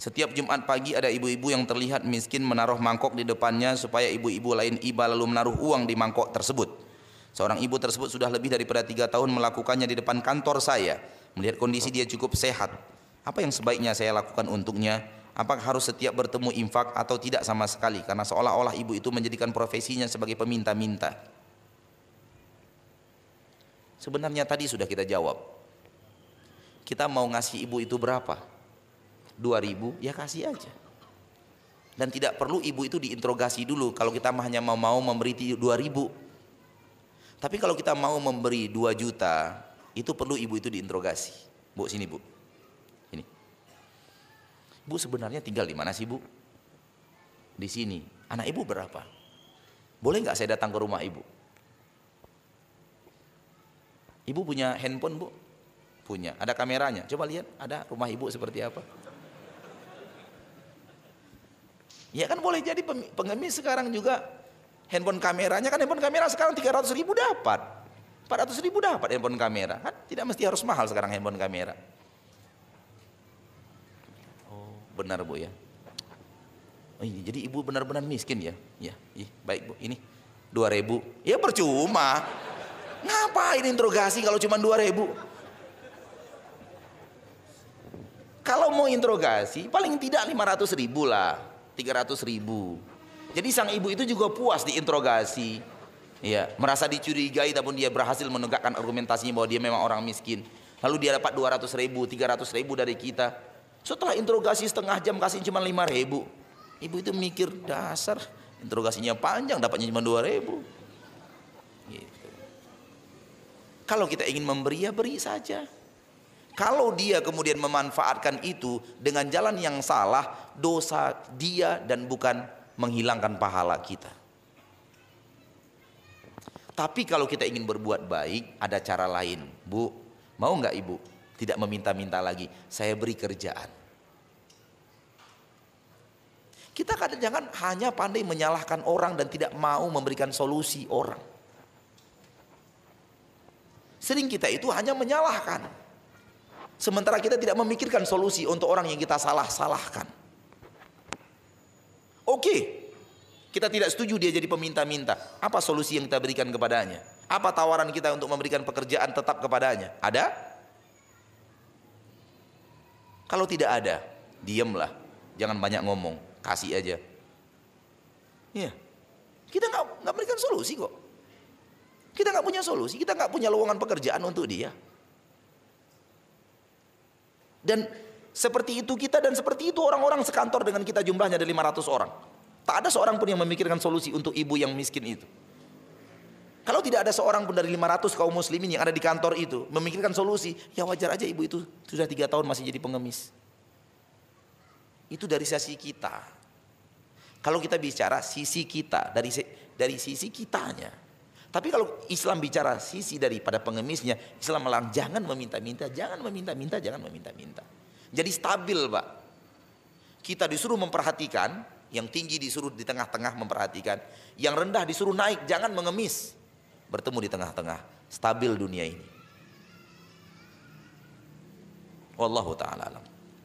Setiap Jumat pagi ada ibu-ibu yang terlihat miskin menaruh mangkok di depannya supaya ibu-ibu lain iba lalu menaruh uang di mangkok tersebut. Seorang ibu tersebut sudah lebih daripada 3 tahun melakukannya di depan kantor saya. Melihat kondisi dia cukup sehat, apa yang sebaiknya saya lakukan untuknya? Apakah harus setiap bertemu infak atau tidak sama sekali? Karena seolah-olah ibu itu menjadikan profesinya sebagai peminta-minta. Sebenarnya tadi sudah kita jawab. Kita mau ngasih ibu itu berapa? 2.000, ya kasih aja. Dan tidak perlu ibu itu diinterogasi dulu. Kalau kita hanya mau memberi 2.000. Tapi kalau kita mau memberi 2 juta, itu perlu ibu itu diinterogasi. Bu, sini bu. Ini. Bu, sebenarnya tinggal di mana sih bu? Di sini. Anak ibu berapa? Boleh nggak saya datang ke rumah ibu? Ibu punya handphone bu? Punya. Ada kameranya. Coba lihat, ada rumah ibu seperti apa? Ya kan boleh jadi pengemis sekarang juga handphone kameranya, kan handphone kamera sekarang 300.000 dapat, 400.000 dapat handphone kamera, kan tidak mesti harus mahal sekarang handphone kamera. Oh benar bu ya. Oh, ini, jadi ibu benar-benar miskin ya? Ya, baik bu, ini 2.000, ya percuma. Ngapain interogasi kalau cuma 2.000? Kalau mau interogasi paling tidak 500.000 lah, 300.000. Jadi sang ibu itu juga puas diinterogasi, ya, merasa dicurigai, namun dia berhasil menegakkan argumentasinya bahwa dia memang orang miskin. Lalu dia dapat 200.000, 300.000 dari kita. Setelah interogasi setengah jam kasih cuma 5.000. Ibu itu mikir, dasar interogasinya panjang dapatnya cuma 2.000. Gitu. Kalau kita ingin memberi ya beri saja. Kalau dia kemudian memanfaatkan itu dengan jalan yang salah, dosa dia dan bukan menghilangkan pahala kita. Tapi kalau kita ingin berbuat baik, ada cara lain. Bu, mau nggak ibu? Tidak meminta-minta lagi, saya beri kerjaan. Kita kadang jangan hanya pandai menyalahkan orang dan tidak mau memberikan solusi orang. Sering kita itu hanya menyalahkan. Sementara kita tidak memikirkan solusi untuk orang yang kita salahkan. Oke, kita tidak setuju dia jadi peminta-minta. Apa solusi yang kita berikan kepadanya? Apa tawaran kita untuk memberikan pekerjaan tetap kepadanya? Ada? Kalau tidak ada, diamlah. Jangan banyak ngomong, kasih aja. Ya, kita nggak berikan solusi kok. Kita nggak punya solusi, kita nggak punya lowongan pekerjaan untuk dia. Dan seperti itu kita, dan seperti itu orang-orang sekantor dengan kita, jumlahnya ada 500 orang. Tak ada seorang pun yang memikirkan solusi untuk ibu yang miskin itu. Kalau tidak ada seorang pun dari 500 kaum muslimin yang ada di kantor itu memikirkan solusi, ya wajar aja ibu itu sudah 3 tahun masih jadi pengemis. Itu dari sisi kita. Kalau kita bicara sisi kita, dari sisi kitanya. Tapi kalau Islam bicara sisi daripada pengemisnya, Islam melarang jangan meminta-minta, jangan meminta-minta, jangan meminta-minta. Jadi stabil, Pak. Kita disuruh memperhatikan, yang tinggi disuruh di tengah-tengah memperhatikan, yang rendah disuruh naik, jangan mengemis. Bertemu di tengah-tengah, stabil dunia ini. Wallahu ta'ala alam.